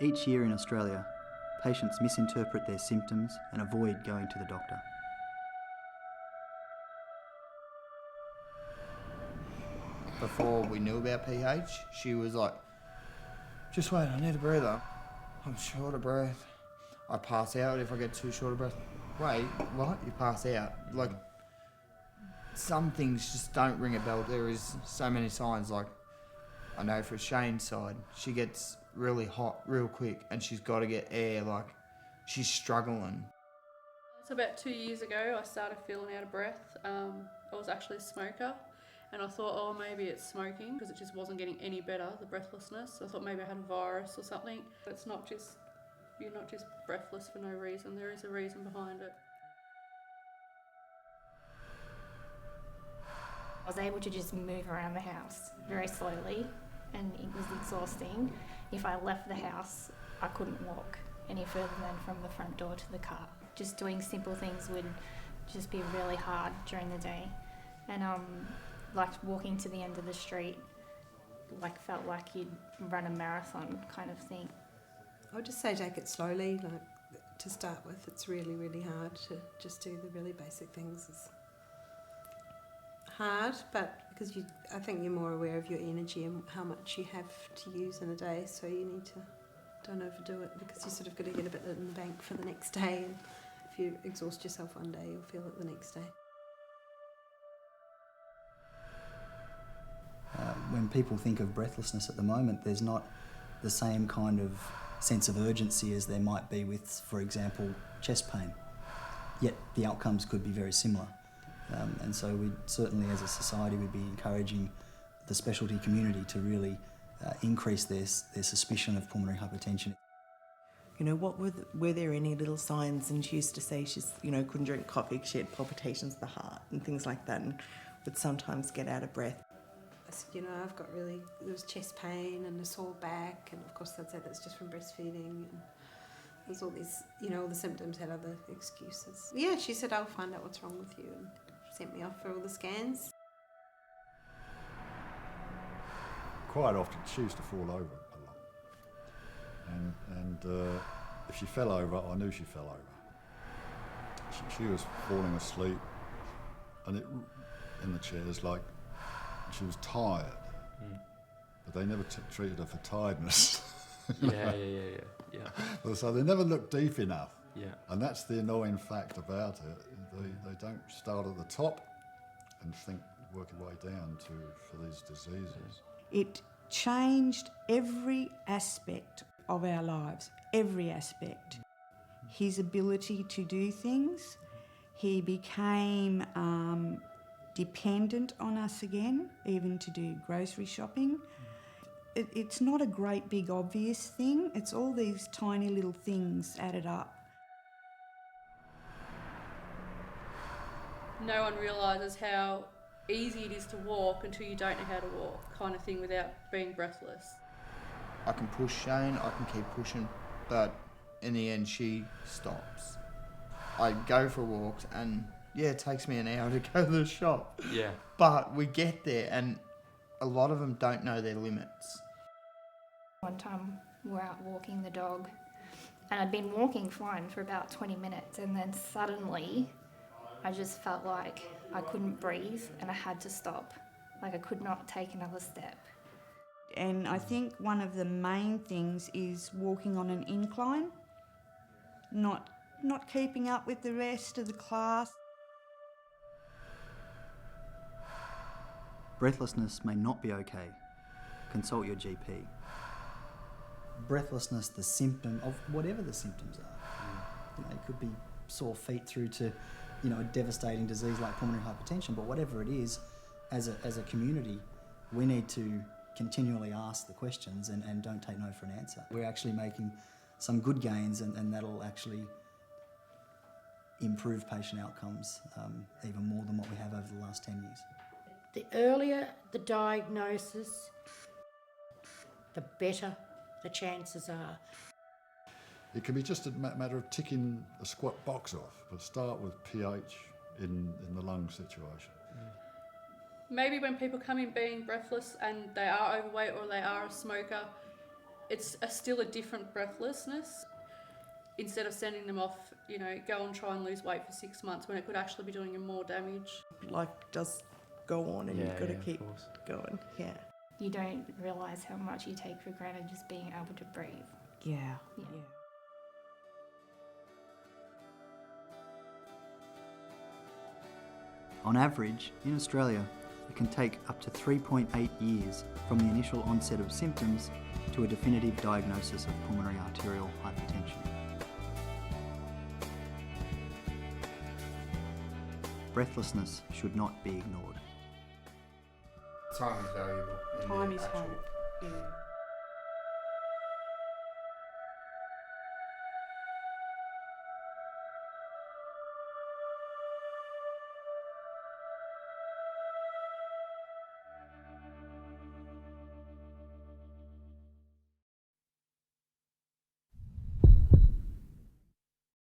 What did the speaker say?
Each year in Australia, patients misinterpret their symptoms and avoid going to the doctor. Before we knew about PH, she was like, just wait, I need a breather. I'm short of breath. I pass out if I get too short of breath. Wait, what? You pass out? Like, some things just don't ring a bell. There is so many signs, like, I know for Shane's side, she gets really hot real quick and she's got to get air, like, she's struggling. So about 2 years ago, I started feeling out of breath. I was actually a smoker, and I thought, oh, maybe it's smoking, because it just wasn't getting any better, the breathlessness. So I thought maybe I had a virus or something. It's not just, you're not just breathless for no reason. There is a reason behind it. I was able to just move around the house very slowly, and it was exhausting. If I left the house, I couldn't walk any further than from the front door to the car. Just doing simple things would just be really hard during the day. And like walking to the end of the street, like felt like you'd run a marathon kind of thing. I would just say take it slowly, like to start with. It's really, really hard to just do the really basic things. It's hard, but because I think you're more aware of your energy and how much you have to use in a day, so you need to don't overdo it, because you sort of got to get a bit in the bank for the next day, and if you exhaust yourself one day, you'll feel it the next day. When people think of breathlessness at the moment, there's not the same kind of sense of urgency as there might be with, for example, chest pain. Yet the outcomes could be very similar. And so we certainly, as a society, would be encouraging the specialty community to really increase their suspicion of pulmonary hypertension. You know, were there any little signs? And she used to say she's, couldn't drink coffee, she had palpitations of the heart and things like that, and would sometimes get out of breath. I said, I've got there was chest pain and a sore back, and of course they'd say that's just from breastfeeding, and there's all these, all the symptoms had other excuses. Yeah, she said, I'll find out what's wrong with you, and sent me off for all the scans. Quite often she used to fall over a lot, and if she fell over, I knew she fell over. She was falling asleep, and in the chairs, like she was tired, but they never treated her for tiredness. Yeah. So they never looked deep enough. Yeah. And that's the annoying fact about it. They don't start at the top and work your way down for these diseases. It changed every aspect of our lives, every aspect. His ability to do things, he became dependent on us again, even to do grocery shopping. It's not a great big obvious thing, it's all these tiny little things added up. No one realises how easy it is to walk until you don't know how to walk, kind of thing, without being breathless. I can push Shane, I can keep pushing, but in the end she stops. I go for walks and it takes me an hour to go to the shop. Yeah. But we get there and a lot of them don't know their limits. One time we were out walking the dog, and I'd been walking fine for about 20 minutes, and then suddenly I just felt like I couldn't breathe and I had to stop. Like I could not take another step. And I think one of the main things is walking on an incline, not keeping up with the rest of the class. Breathlessness may not be okay. Consult your GP. Breathlessness, the symptom of whatever the symptoms are. It could be sore feet through to, a devastating disease like pulmonary hypertension, but whatever it is, as a community, we need to continually ask the questions and don't take no for an answer. We're actually making some good gains, and that'll actually improve patient outcomes even more than what we have over the last 10 years. The earlier the diagnosis, the better the chances are. It can be just a matter of ticking a squat box off, but start with pH in the lung situation. Maybe when people come in being breathless and they are overweight or they are a smoker, It's still a different breathlessness. Instead of sending them off, go and try and lose weight for 6 months when it could actually be doing them more damage. Life does go on and you've got to keep going. Yeah. You don't realise how much you take for granted just being able to breathe. Yeah. Yeah. On average, in Australia, it can take up to 3.8 years from the initial onset of symptoms to a definitive diagnosis of pulmonary arterial hypertension. Breathlessness should not be ignored. Time is valuable. Time is hard. Yeah.